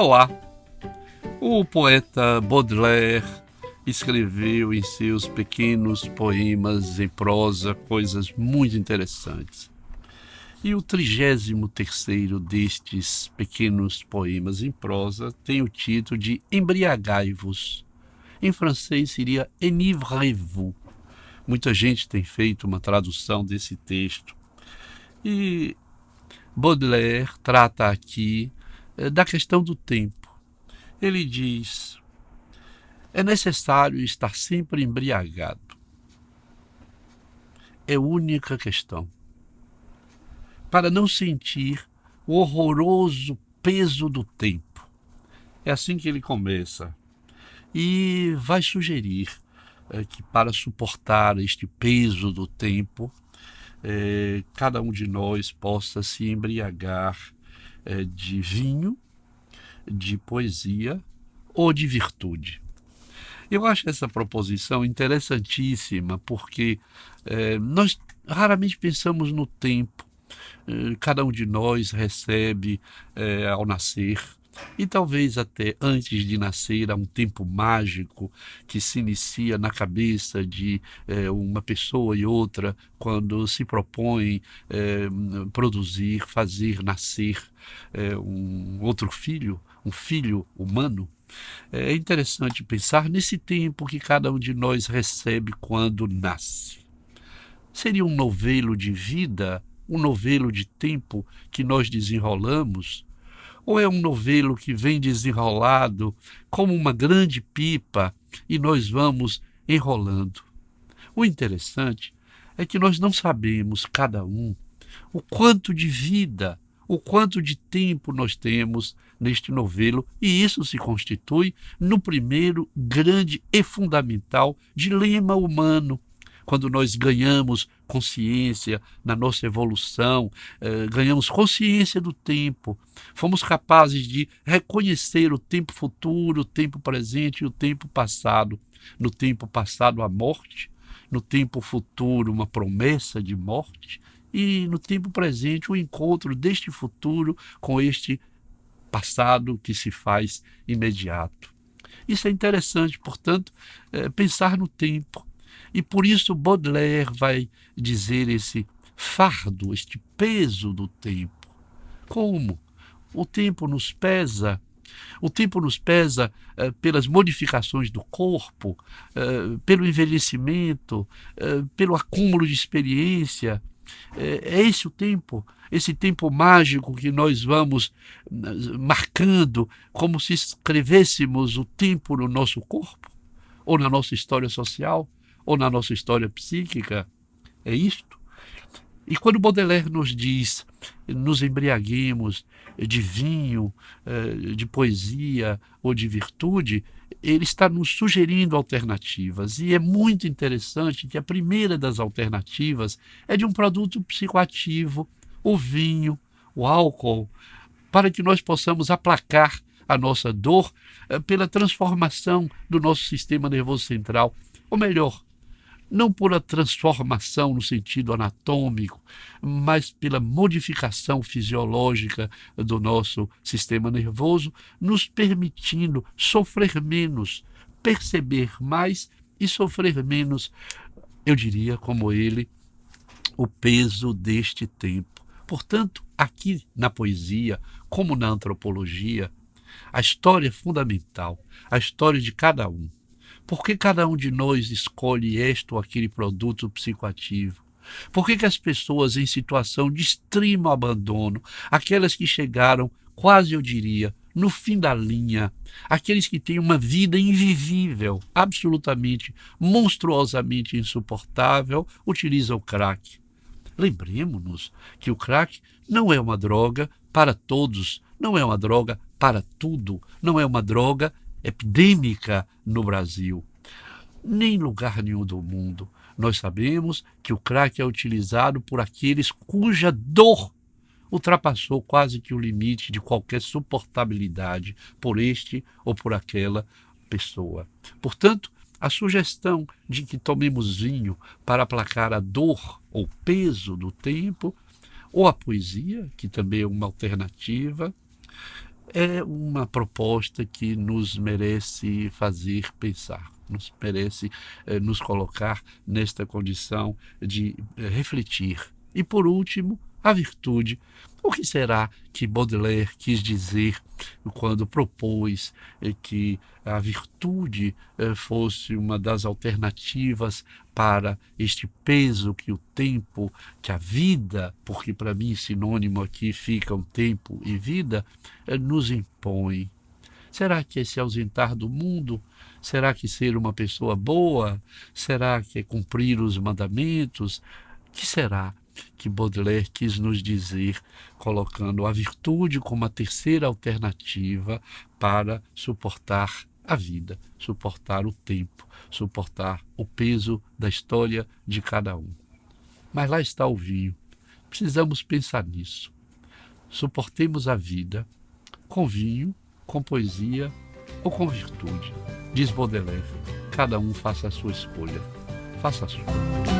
Olá! O poeta Baudelaire escreveu em seus pequenos poemas em prosa coisas muito interessantes. E o 33º destes pequenos poemas em prosa tem o título de Embriagai-vos. Em francês seria Enivrez-vous. Muita gente tem feito uma tradução desse texto. E Baudelaire trata aqui da questão do tempo. Ele diz: é necessário estar sempre embriagado. É a única questão. Para não sentir o horroroso peso do tempo. É assim que ele começa. E vai sugerir que para suportar este peso do tempo, cada um de nós possa se embriagar de vinho, de poesia ou de virtude. Eu acho essa proposição interessantíssima porque nós raramente pensamos no tempo. Cada um de nós recebe ao nascer, e talvez até antes de nascer, há um tempo mágico que se inicia na cabeça de uma pessoa e outra quando se propõe produzir, fazer nascer um outro filho, um filho humano. É interessante pensar nesse tempo que cada um de nós recebe quando nasce. Seria um novelo de vida, um novelo de tempo que nós desenrolamos? Ou é um novelo que vem desenrolado como uma grande pipa e nós vamos enrolando? O interessante é que nós não sabemos, cada um, o quanto de vida, o quanto de tempo nós temos neste novelo, e isso se constitui no primeiro grande e fundamental dilema humano. Quando nós ganhamos consciência na nossa evolução, ganhamos consciência do tempo, fomos capazes de reconhecer o tempo futuro, o tempo presente e o tempo passado. No tempo passado, a morte, no tempo futuro, uma promessa de morte, e no tempo presente, o encontro deste futuro com este passado que se faz imediato. Isso é interessante, portanto, pensar no tempo. E por isso Baudelaire vai dizer esse fardo, este peso do tempo. Como? O tempo nos pesa. O tempo nos pesa pelas modificações do corpo, pelo envelhecimento, pelo acúmulo de experiência. É esse o tempo, esse tempo mágico que nós vamos marcando como se escrevêssemos o tempo no nosso corpo, ou na nossa história social, ou na nossa história psíquica. É isto? E quando Baudelaire nos diz, nos embriaguemos de vinho, de poesia ou de virtude, ele está nos sugerindo alternativas. E é muito interessante que a primeira das alternativas é de um produto psicoativo, o vinho, o álcool, para que nós possamos aplacar a nossa dor pela transformação do nosso sistema nervoso central. Ou melhor, não por a transformação no sentido anatômico, mas pela modificação fisiológica do nosso sistema nervoso, nos permitindo sofrer menos, perceber mais e sofrer menos, eu diria, como ele, o peso deste tempo. Portanto, aqui na poesia, como na antropologia, a história é fundamental, a história de cada um. Por que cada um de nós escolhe este ou aquele produto psicoativo? Por que as pessoas em situação de extremo abandono, aquelas que chegaram, quase eu diria, no fim da linha, aqueles que têm uma vida invivível, absolutamente, monstruosamente insuportável, utilizam o crack? Lembremos-nos que o crack não é uma droga para todos, não é uma droga para tudo, não é uma droga epidêmica no Brasil, nem em lugar nenhum do mundo. Nós sabemos que o crack é utilizado por aqueles cuja dor ultrapassou quase que o limite de qualquer suportabilidade por este ou por aquela pessoa. Portanto, a sugestão de que tomemos vinho para aplacar a dor ou peso do tempo, ou a poesia, que também é uma alternativa, é uma proposta que nos merece fazer pensar, nos merece nos colocar nesta condição de refletir. E por último, a virtude. O que será que Baudelaire quis dizer quando propôs que a virtude fosse uma das alternativas para este peso que o tempo, que a vida, porque para mim sinônimo aqui ficam tempo e vida, nos impõe? Será que é se ausentar do mundo? Será que ser uma pessoa boa? Será que é cumprir os mandamentos? Que será que Baudelaire quis nos dizer, colocando a virtude como a terceira alternativa para suportar a vida, suportar o tempo, suportar o peso da história de cada um? Mas lá está o vinho. Precisamos pensar nisso. Suportemos a vida com vinho, com poesia ou com virtude. Diz Baudelaire, cada um faça a sua escolha. Faça a sua.